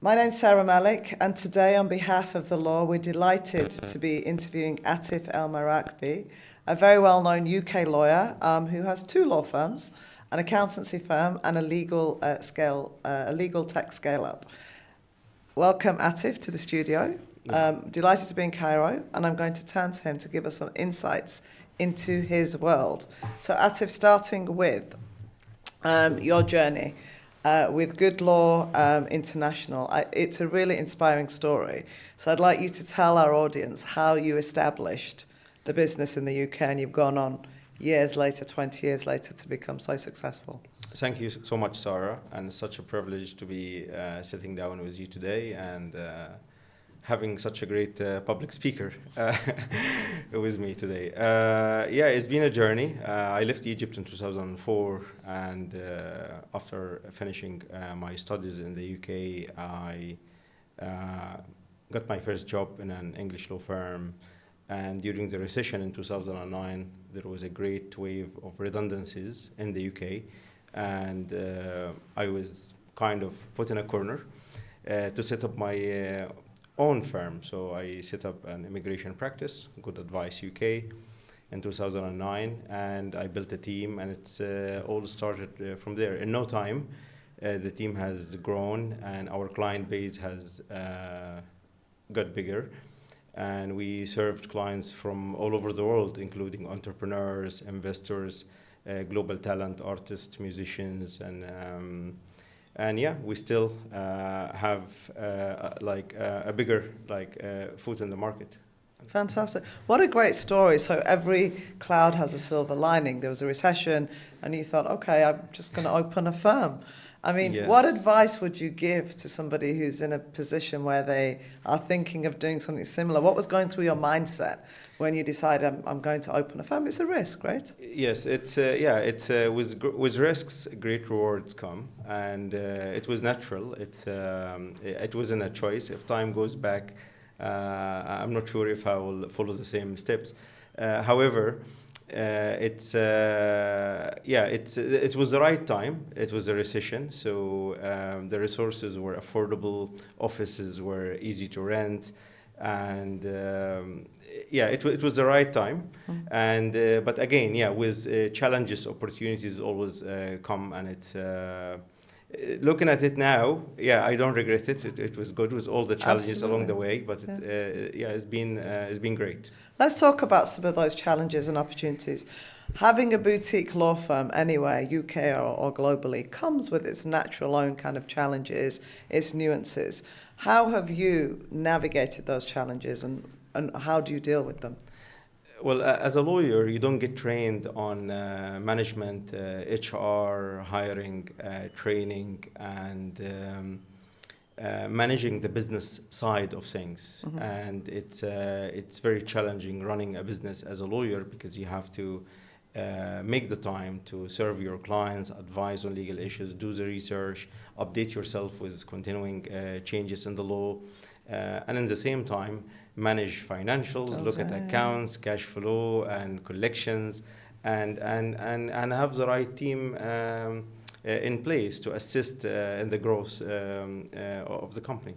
My name's Sarah Malik, and today on behalf of the law, we're delighted to be interviewing Atef Elmarakby, a very well-known UK lawyer who has two law firms, an accountancy firm and a legal tech scale-up. Welcome, Atef, to the studio. Delighted to be in Cairo, and I'm going to turn to him to give us some insights into his world. So, Atef, starting with your journey with Good Law International, it's a really inspiring story. So I'd like you to tell our audience how you established the business in the UK, and you've gone on years later, 20 years later, to become so successful. Thank you so much, Sarah, and it's such a privilege to be sitting down with you today and having such a great public speaker with me today. Yeah, it's been a journey. I left Egypt in 2004, and after finishing my studies in the UK, I got my first job in an English law firm. And during the recession in 2009, there was a great wave of redundancies in the UK. And I was kind of put in a corner to set up my own firm. So I set up an immigration practice, Good Advice UK, in 2009, and I built a team, and it's all started from there. In no time, the team has grown, and our client base has got bigger, and we served clients from all over the world, including entrepreneurs, investors, global talent, artists, musicians, and yeah, we still have a bigger foot in the market. Fantastic. What a great story. So every cloud has a silver lining. There was a recession, and you thought, okay, I'm just going to open a firm. I mean, Yes. What advice would you give to somebody who's in a position where they are thinking of doing something similar? What was going through your mindset when you decided, I'm going to open a firm? It's a risk, right? Yes, it's with risks, great rewards come, and it was natural. It wasn't a choice. If time goes back, I'm not sure if I will follow the same steps. However, it was the right time. It was a recession, so the resources were affordable, offices were easy to rent, and it was the right time. And but again, with challenges, opportunities always come, and it's looking at it now, I don't regret it. It was good with all the challenges along the way, but it's been great. Let's talk about some of those challenges and opportunities. Having a boutique law firm anywhere, UK or globally, comes with its natural own kind of challenges, its nuances. How have you navigated those challenges, and how do you deal with them? Well, as a lawyer, you don't get trained on management, HR, hiring, training, and managing the business side of things. Mm-hmm. And it's very challenging running a business as a lawyer, because you have to make the time to serve your clients, advise on legal issues, do the research, update yourself with continuing changes in the law, and in the same time manage financials, look at accounts, cash flow, and collections, and have the right team in place to assist in the growth of the company.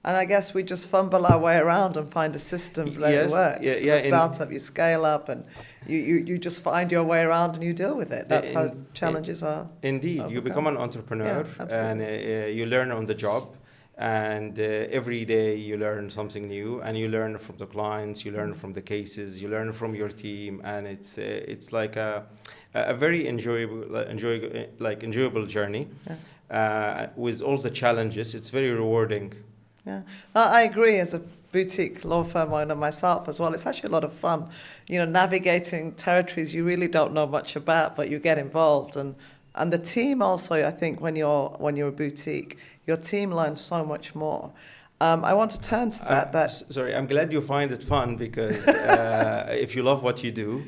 And I guess we just fumble our way around and find a system that works. As a startup, you scale up, and you just find your way around and you deal with it. That's how challenges are. Indeed, overcome. You become an entrepreneur, and you learn on the job. And every day you learn something new, and you learn from the clients, you learn from the cases, you learn from your team, and it's like a very enjoyable journey. With all the challenges, it's very rewarding. Yeah, I agree. As a boutique law firm owner myself as well, it's actually a lot of fun. Navigating territories you really don't know much about, but you get involved, and the team also. I think when you're a boutique, your team learns so much more. I want to turn to that. Sorry, I'm glad you find it fun, because if you love what you do,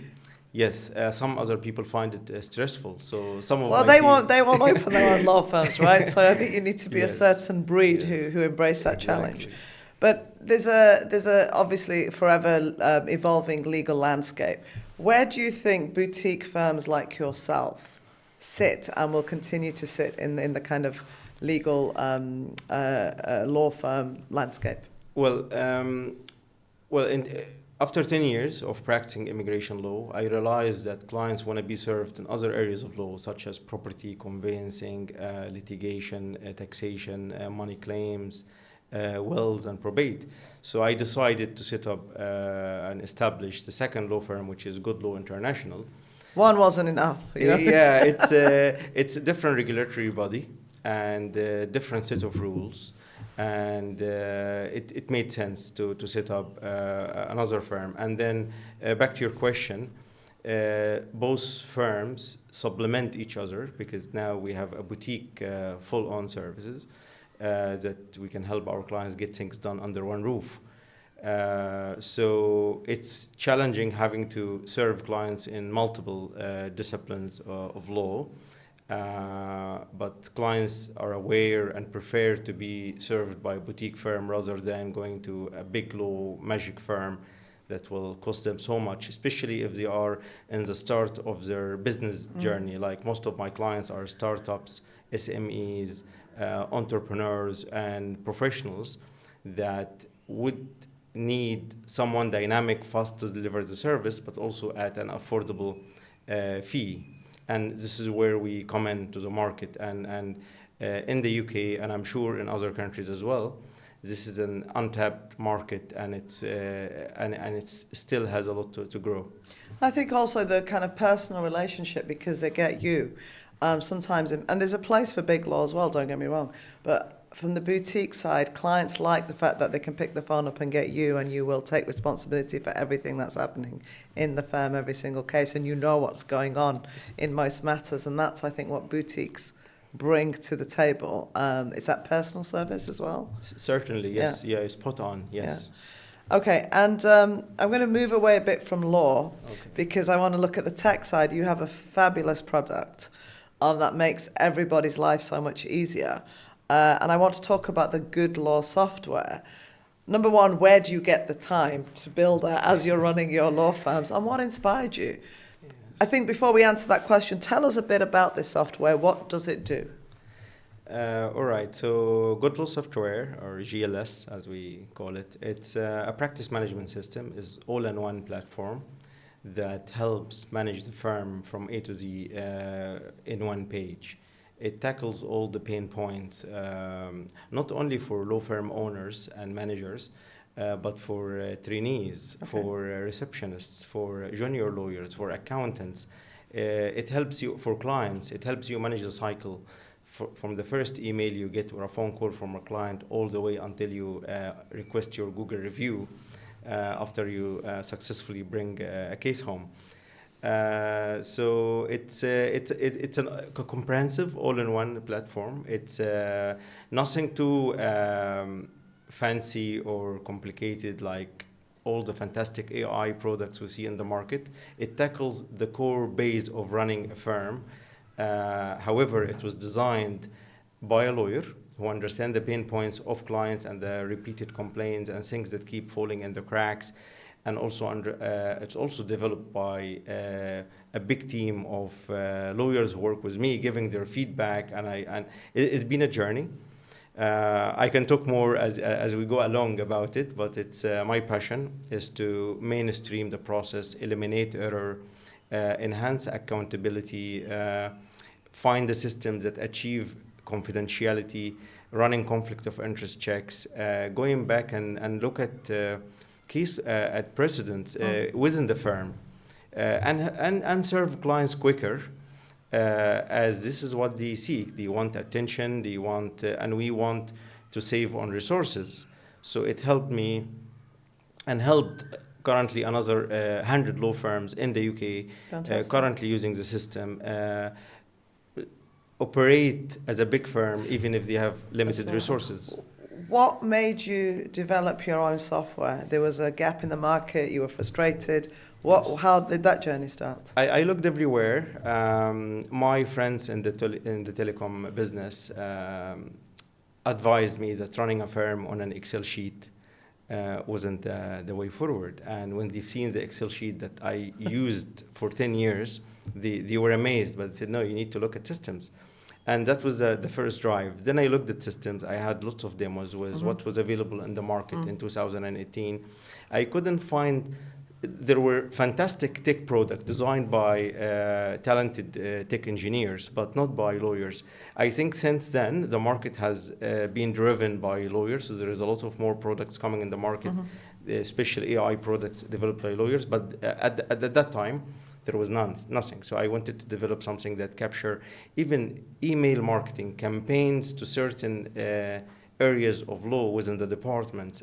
yes, some other people find it stressful. So some of they won't open their own law firms, right? So I think you need to be a certain breed who embrace that challenge. But there's a obviously forever evolving legal landscape. Where do you think boutique firms like yourself sit and will continue to sit in the kind of legal law firm landscape? Well, after 10 years of practicing immigration law, I realized that clients want to be served in other areas of law, such as property, conveyancing, litigation, taxation, money claims, wills, and probate. So I decided to set up and establish the second law firm, which is Good Law International. One wasn't enough, you know? Yeah, it's a different regulatory body and a different set of rules. And it made sense to set up another firm. And then back to your question, both firms supplement each other because now we have a boutique full-on services that we can help our clients get things done under one roof. So it's challenging having to serve clients in multiple disciplines of law. But clients are aware and prefer to be served by a boutique firm rather than going to a big law magic firm that will cost them so much, especially if they are in the start of their business journey. Like most of my clients are startups, SMEs, entrepreneurs, and professionals that would need someone dynamic, fast to deliver the service, but also at an affordable fee. And this is where we come into the market. And in the UK, and I'm sure in other countries as well, this is an untapped market, and it's still has a lot to grow. I think also the kind of personal relationship, because they get you sometimes, and there's a place for big law as well, don't get me wrong, but from the boutique side, clients like the fact that they can pick the phone up and get you, and you will take responsibility for everything that's happening in the firm, every single case, and you know what's going on in most matters. And that's, I think, what boutiques bring to the table. Is that personal service as well? Certainly, yes. Yeah, spot on, yes. Yeah. Okay, and I'm going to move away a bit from law because I want to look at the tech side. You have a fabulous product that makes everybody's life so much easier. And I want to talk about the Good Law software. Number one, where do you get the time to build that as you're running your law firms? And what inspired you? Yes. I think before we answer that question, tell us a bit about this software. What does it do? All right, so Good Law software, or GLS as we call it, it's a practice management system. It's all-in-one platform that helps manage the firm from A to Z in one page. It tackles all the pain points, not only for law firm owners and managers, but for trainees, for receptionists, for junior lawyers, for accountants. It helps you, for clients, it helps you manage the cycle from the first email you get or a phone call from a client all the way until you request your Google review after you successfully bring a case home. So it's a comprehensive all-in-one platform. It's nothing too fancy or complicated like all the fantastic AI products we see in the market. It tackles the core base of running a firm. However, it was designed by a lawyer who understands the pain points of clients and the repeated complaints and things that keep falling in the cracks. And also it's also developed by a big team of lawyers who work with me, giving their feedback, and it's been a journey. I can talk more as we go along about it, but it's my passion is to mainstream the process, eliminate error, enhance accountability, find the systems that achieve confidentiality, running conflict of interest checks, going back and look at at precedents within the firm, and serve clients quicker, as this is what they seek. They want attention, they want, and we want to save on resources. So it helped me and helped currently another 100 law firms in the UK currently using the system. Operate as a big firm even if they have limited resources. What made you develop your own software? There was a gap in the market, you were frustrated. How did that journey start? I looked everywhere. My friends in the telecom business advised me that running a firm on an Excel sheet wasn't the way forward. And when they've seen the Excel sheet that I used for 10 years, they were amazed, but they said, no, you need to look at systems. And that was the first drive. Then I looked at systems. I had lots of demos with what was available in the market in 2018. I couldn't find. There were fantastic tech products designed by talented tech engineers, but not by lawyers. I think since then, the market has been driven by lawyers. So there is a lot of more products coming in the market, especially AI products developed by lawyers. But at that time, there was nothing. So I wanted to develop something that capture even email marketing campaigns to certain areas of law within the departments.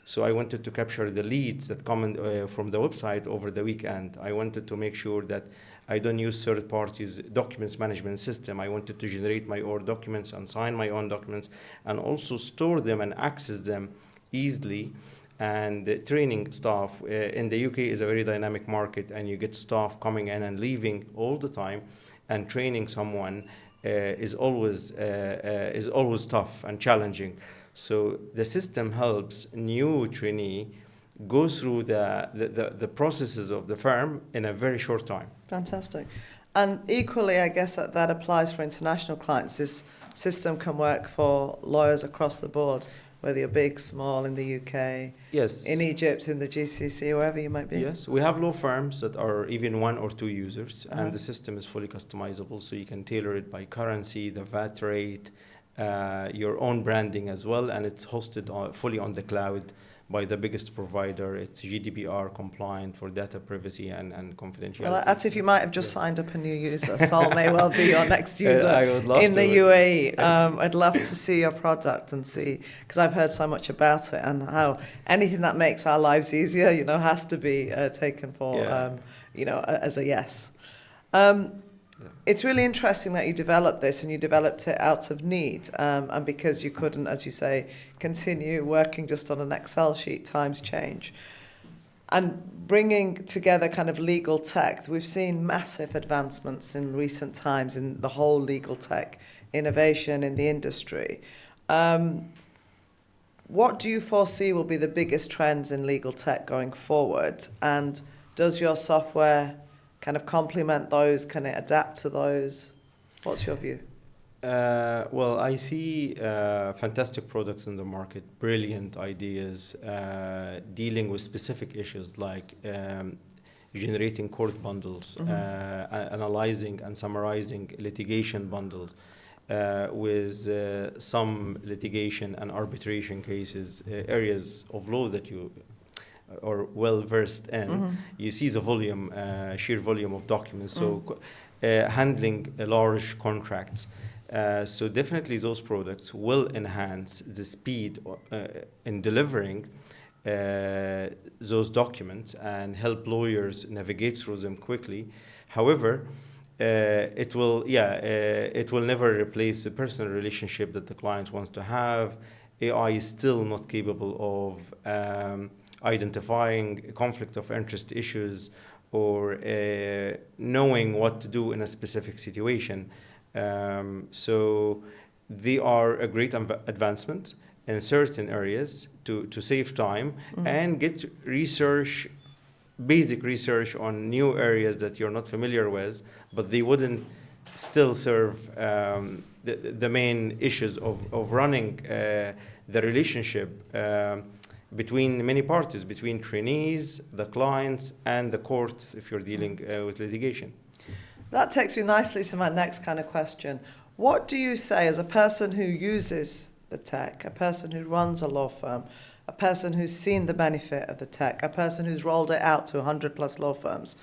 So I wanted to capture the leads that come in, from the website over the weekend. I wanted to make sure that I don't use third parties' documents management system. I wanted to generate my own documents and sign my own documents and also store them and access them easily. And training staff in the UK is a very dynamic market, and you get staff coming in and leaving all the time, and training someone is always tough and challenging. So the system helps new trainee go through the processes of the firm in a very short time. Fantastic. And equally, I guess that applies for international clients. This system can work for lawyers across the board, whether you're big, small, in the UK, yes, in Egypt, in the GCC, wherever you might be. Yes, we have law firms that are even 1 or 2 users, and the system is fully customizable, so you can tailor it by currency, the VAT rate, your own branding as well, and it's hosted fully on the cloud by the biggest provider. It's GDPR compliant for data privacy and confidentiality. Well, Atef, you might have just signed up a new user. Sol may well be your next user I would love in to. the UAE. I'd love to see your product and see, because I've heard so much about it and how anything that makes our lives easier, has to be taken for, as a yes. It's really interesting that you developed this, and you developed it out of need, and because you couldn't, as you say, continue working just on an Excel sheet. Times change. And bringing together kind of legal tech, we've seen massive advancements in recent times in the whole legal tech innovation in the industry. What do you foresee will be the biggest trends in legal tech going forward? And does your software kind of complement those? Can it adapt to those? What's your view? Well, I see fantastic products in the market, brilliant ideas, dealing with specific issues like generating court bundles, analyzing and summarizing litigation bundles, with some litigation and arbitration cases, areas of law that you or well versed in. You see the volume, sheer volume of documents. So handling large contracts. So definitely those products will enhance the speed in delivering those documents and help lawyers navigate through them quickly. However, it will never replace the personal relationship that the client wants to have. AI is still not capable of identifying conflict of interest issues or knowing what to do in a specific situation. So they are a great advancement in certain areas to save time and get research, basic research on new areas that you're not familiar with, but they wouldn't still serve the main issues of running the relationship between many parties, between trainees, the clients, and the courts if you're dealing with litigation. That takes you nicely to my next kind of question. What do you say as a person who uses the tech, a person who runs a law firm, a person who's seen the benefit of the tech, a person who's rolled it out to 100 plus law firms?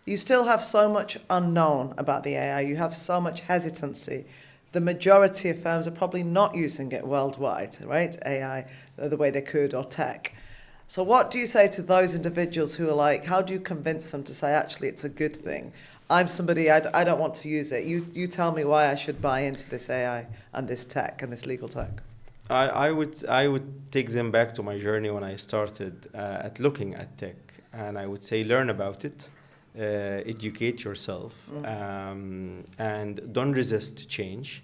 You still have so much unknown about the AI. You have so much hesitancy. The majority of firms are probably not using it worldwide, right? AI, the way they could, or tech. So what do you say to those individuals who are like, how do you convince them to say, actually, it's a good thing? I'm somebody, I don't want to use it. You tell me why I should buy into this AI and this tech and this legal tech. I would take them back to my journey when I started at looking at tech, and I would say learn about it, educate yourself, and don't resist change,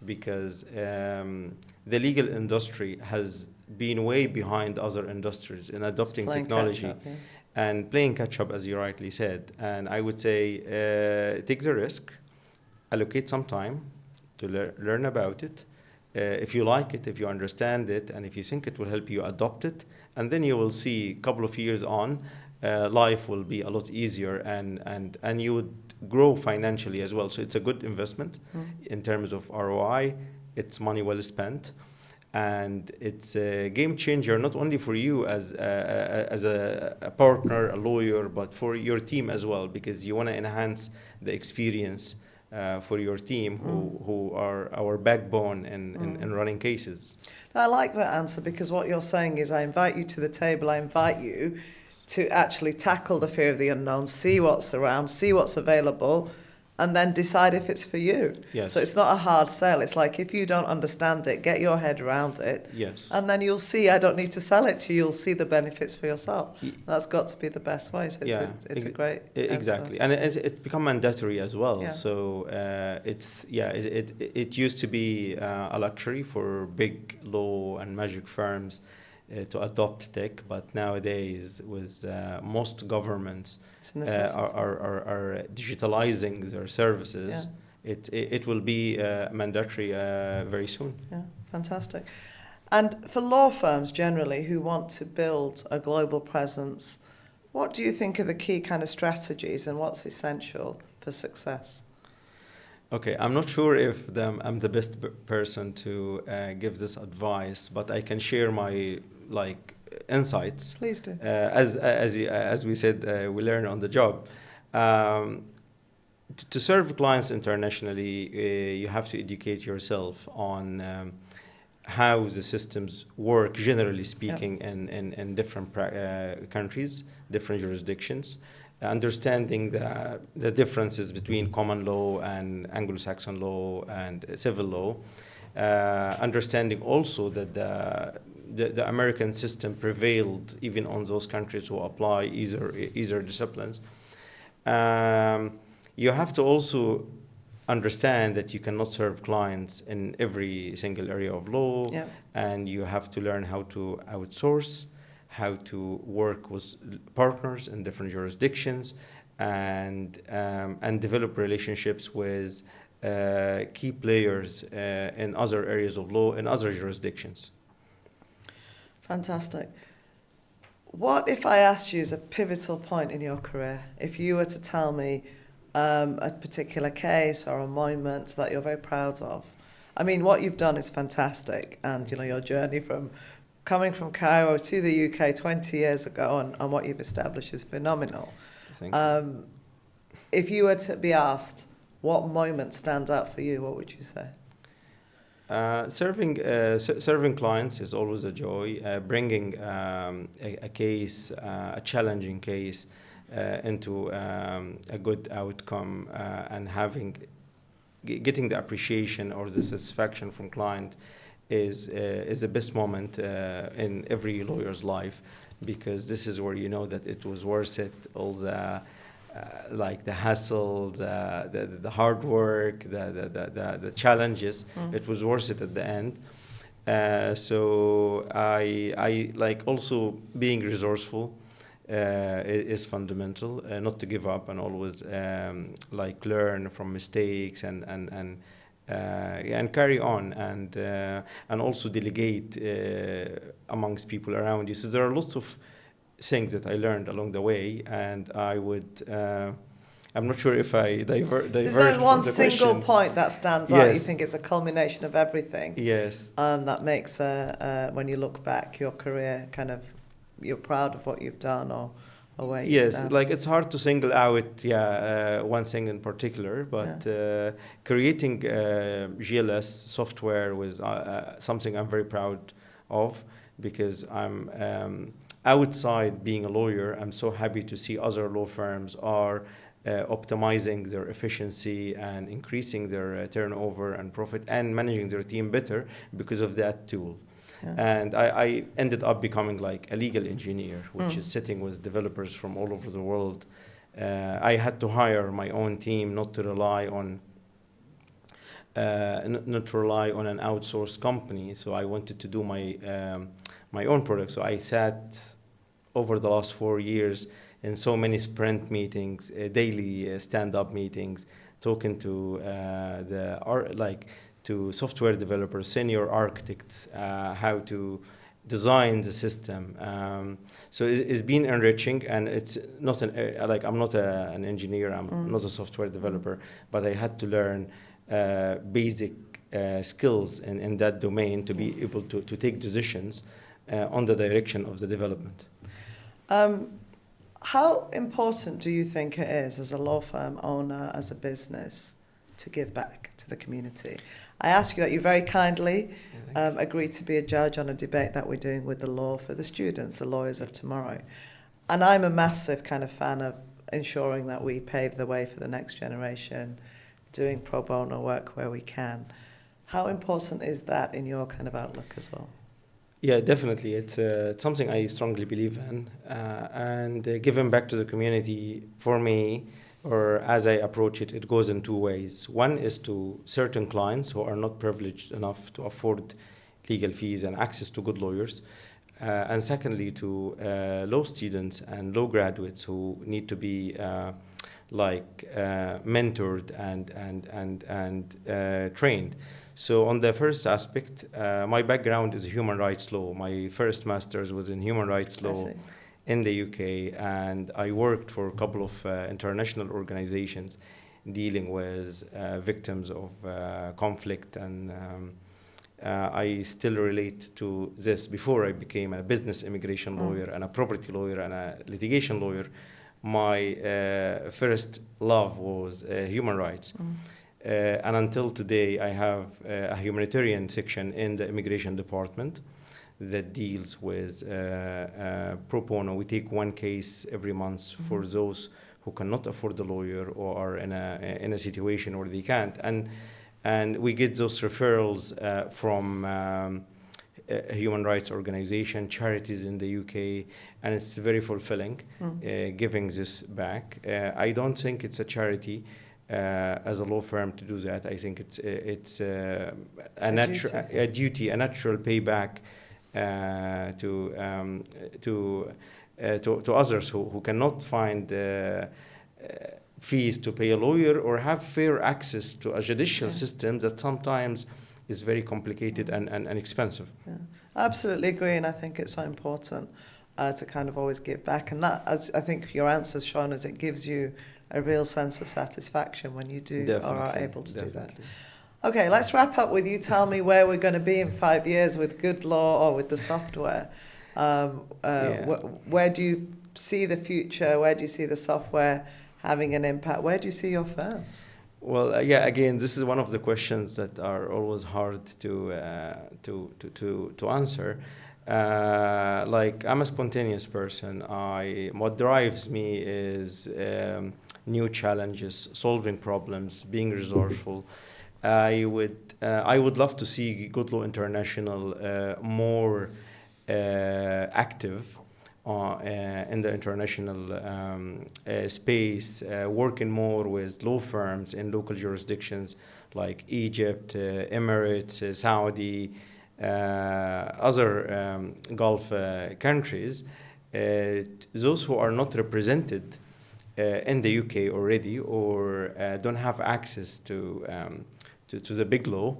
because the legal industry has been way behind other industries in adopting technology. Catch up, yeah. And playing catch up, as you rightly said. And I would say take the risk, allocate some time, to learn about it. If you like it, if you understand it, and if you think it will help you adopt it, and then you will see a couple of years on, life will be a lot easier, and you would grow financially as well. So it's a good investment in terms of ROI. It's money well spent, and it's a game changer not only for you as a partner, a lawyer, but for your team as well, because you want to enhance the experience for your team, who are our backbone in running cases. I like that answer, because what you're saying is I invite you to the table, I invite you to actually tackle the fear of the unknown, see what's around, see what's available, and then decide if it's for you. Yes. So it's not a hard sell. It's like, if you don't understand it, get your head around it. Yes. And then you'll see, I don't need to sell it to you, you'll see the benefits for yourself. That's got to be the best way. So it's a great exactly. answer. And it's become mandatory as well. Yeah. So it used to be a luxury for big law and magic firms to adopt tech, but nowadays with most governments are digitalizing their services, it will be mandatory very soon. Yeah, fantastic. And for law firms generally who want to build a global presence, what do you think are the key kind of strategies, and what's essential for success? Okay, I'm not sure if I'm the best person to give this advice, but I can share my insights. Please do. As we said, we learn on the job. To serve clients internationally, you have to educate yourself on how the systems work, generally speaking, in different countries, different jurisdictions. Understanding the differences between common law and Anglo-Saxon law and civil law. Understanding also that the American system prevailed even on those countries who apply either disciplines. You have to also understand that you cannot serve clients in every single area of law, and you have to learn how to outsource, how to work with partners in different jurisdictions, and develop relationships with key players in other areas of law in other jurisdictions. Fantastic. What if I asked you as a pivotal point in your career, if you were to tell me a particular case or a moment that you're very proud of? I mean, what you've done is fantastic, and your journey from coming from Cairo to the UK 20 years ago and what you've established is phenomenal. Thank you. If you were to be asked what moment stands out for you, what would you say? Serving clients is always a joy. Bringing a case, a challenging case, into a good outcome, and getting the appreciation or the satisfaction from client is the best moment in every lawyer's life, because this is where you know that it was worth it. All the the hassle, the hard work, the challenges, it was worth it at the end. So I like also being resourceful is fundamental, not to give up, and always learn from mistakes and carry on, and also delegate amongst people around you. So there are lots of things that I learned along the way, and I would. I'm not sure if I diverged There's no one from the single question. point that stands out. You think it's a culmination of everything. Yes. That makes when you look back your career, kind of you're proud of what you've done or where you stand. Yes, it's hard to single out one thing in particular, but creating GLS software was something I'm very proud of, because I'm outside being a lawyer. I'm so happy to see other law firms are optimizing their efficiency and increasing their turnover and profit and managing their team better because of that tool. And I ended up becoming a legal engineer, which is sitting with developers from all over the world. I had to hire my own team, not to rely on an outsourced company. So I wanted to do my own product. So I sat over the last 4 years in so many sprint meetings, daily stand-up meetings, talking to to software developers, senior architects, how to design the system. So it's been enriching, and it's not I'm not an engineer, I'm not a software developer, but I had to learn basic skills in that domain to be able to take decisions on the direction of the development. How important do you think it is as a law firm owner, as a business, to give back to the community? I ask you that you very kindly agreed to be a judge on a debate that we're doing with the law for the students, the lawyers of tomorrow. And I'm a massive kind of fan of ensuring that we pave the way for the next generation, doing pro bono work where we can. How important is that in your kind of outlook as well? Yeah, definitely. It's something I strongly believe in. And giving back to the community, for me, or as I approach it, it goes in two ways. One is to certain clients who are not privileged enough to afford legal fees and access to good lawyers. And secondly, to law students and law graduates who need to be mentored and trained. So on the first aspect, my background is human rights law. My first master's was in human rights law in the UK, and I worked for a couple of international organizations dealing with victims of conflict, and I still relate to this. Before I became a business immigration lawyer and a property lawyer and a litigation lawyer, my first love was human rights. And until today, I have a humanitarian section in the immigration department that deals with pro bono. We take one case every month for those who cannot afford a lawyer or are in a situation where they can't. And we get those referrals from human rights organization, charities in the UK, and it's very fulfilling giving this back. I don't think it's a charity as a law firm to do that. I think it's a duty, a natural payback to others who cannot find fees to pay a lawyer or have fair access to a judicial system that sometimes is very complicated and expensive. Yeah. I absolutely agree, and I think it's so important to kind of always give back. And that, as I think your answer's shown us, it gives you a real sense of satisfaction when you do or are able to do that. Okay, let's wrap up with you. Tell me where we're going to be in 5 years with good law or with the software. Where do you see the future? Where do you see the software having an impact? Where do you see your firms? Well, again, this is one of the questions that are always hard to answer. I'm a spontaneous person. What drives me is new challenges, solving problems, being resourceful. I would love to see Good Law International more active in the international space, working more with law firms in local jurisdictions like Egypt, Emirates, Saudi, other Gulf countries. Those who are not represented in the UK already or don't have access to the big law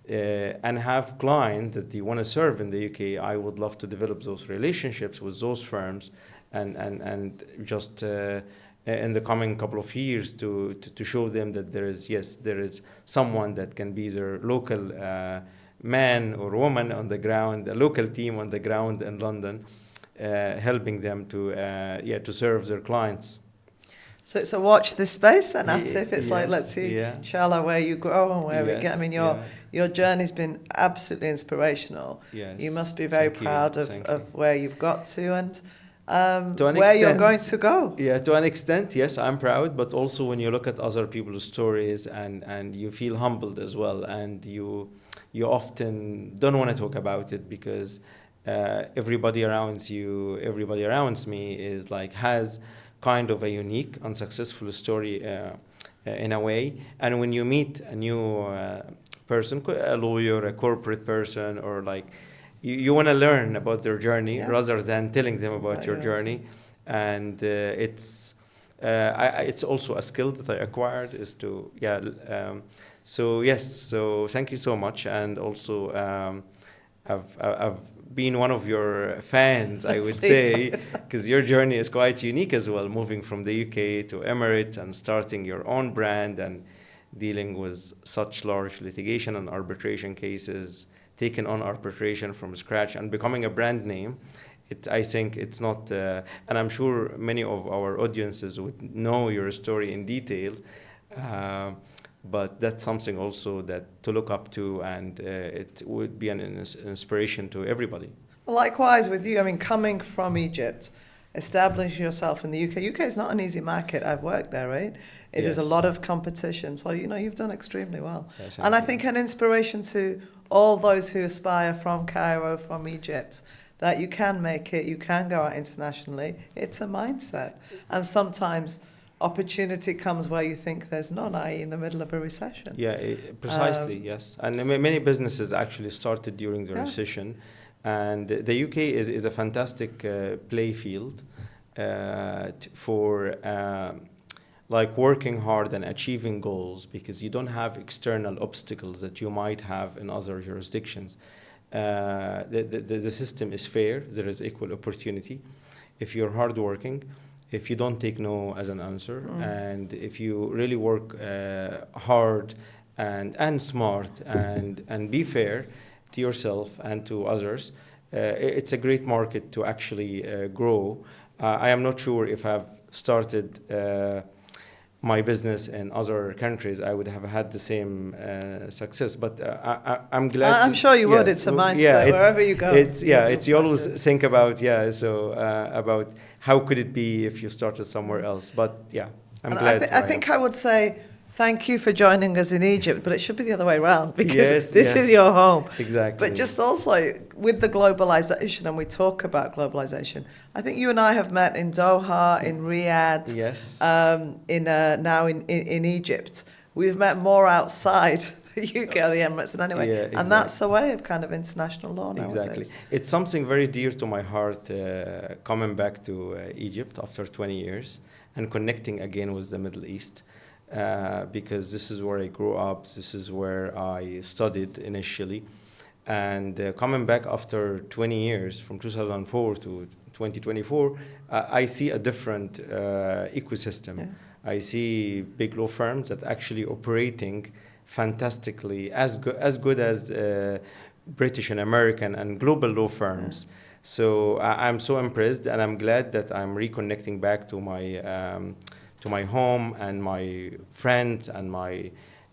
and have clients that they want to serve in the UK, I would love to develop those relationships with those firms and just in the coming couple of years to show them that there is someone that can be their local man or woman on the ground, a local team on the ground in London, helping them to serve their clients. So watch this space then, Atef. It's let's see, inshallah, where you grow and where we get. I mean, your journey's been absolutely inspirational. Yes. You must be very proud of where you've got to and where you're going to go. Yeah, to an extent, yes, I'm proud. But also when you look at other people's stories and you feel humbled as well. And you often don't want to talk about it because everybody around me is has kind of a unique, unsuccessful story in a way. And when you meet a new person, a lawyer, a corporate person, or you want to learn about their journey rather than telling them about your journey. And it's it's also a skill that I acquired is to, so yes, so thank you so much. And also, I've been one of your fans, I would say, because your journey is quite unique as well, moving from the UK to Emirates and starting your own brand and dealing with such large litigation and arbitration cases, taking on arbitration from scratch and becoming a brand name. I think it's not, and I'm sure many of our audiences would know your story in detail, but that's something also that to look up to, and it would be an inspiration to everybody. Likewise with you, I mean, coming from Egypt, establishing yourself in the UK. UK is not an easy market. I've worked there, right? It is a lot of competition. So, you've done extremely well. Yes, and I think an inspiration to all those who aspire from Cairo, from Egypt, that you can make it, you can go out internationally. It's a mindset. And sometimes opportunity comes where you think there's none, i.e. in the middle of a recession. Yeah, precisely, yes. And many businesses actually started during the recession. And the UK is a fantastic play field for like working hard and achieving goals, because you don't have external obstacles that you might have in other jurisdictions. The system is fair. There is equal opportunity. If you're hardworking, if you don't take no as an answer, and if you really work hard and smart and be fair to yourself and to others, it's a great market to actually grow. I am not sure if I've started my business in other countries, I would have had the same success. But I'm glad. I'm sure you would. It's a mindset wherever you go. It's you always think about about how could it be if you started somewhere else. But I'm glad. I think I would say thank you for joining us in Egypt, but it should be the other way around, because this is your home. Exactly. But just also with the globalization, and we talk about globalization, I think you and I have met in Doha, in Riyadh, now in Egypt. We've met more outside the UK or the Emirates than anyway. Exactly. And that's a way of kind of international law nowadays. Exactly. It's something very dear to my heart, coming back to Egypt after 20 years and connecting again with the Middle East. Because this is where I grew up, this is where I studied initially. And coming back after 20 years, from 2004 to 2024, I see a different ecosystem. Yeah. I see big law firms that actually operating fantastically, as good as British and American and global law firms. Yeah. So I'm so impressed, and I'm glad that I'm reconnecting back to my home and my friends and my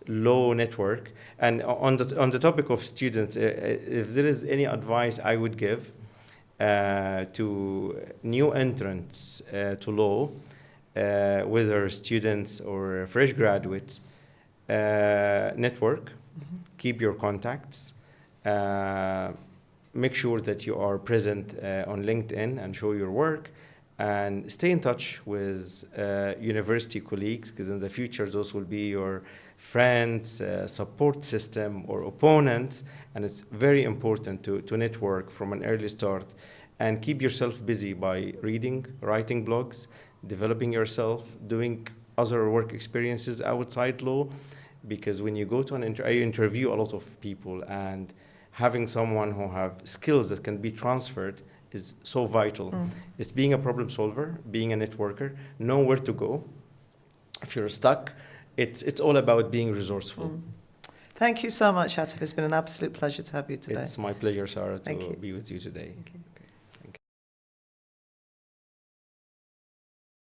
law network. And on the topic of students, if there is any advice I would give to new entrants to law, whether students or fresh graduates, network, keep your contacts, make sure that you are present on LinkedIn and show your work, and stay in touch with university colleagues, because in the future those will be your friends, support system, or opponents. And it's very important to network from an early start, and keep yourself busy by reading, writing blogs, developing yourself, doing other work experiences outside law. Because when you go to I interview a lot of people, and having someone who have skills that can be transferred is so vital. It's being a problem solver, being a networker, know where to go. If you're stuck, it's all about being resourceful. Thank you so much, Atef. It's been an absolute pleasure to have you today. It's my pleasure, Sarah, to be with you today. Thank you.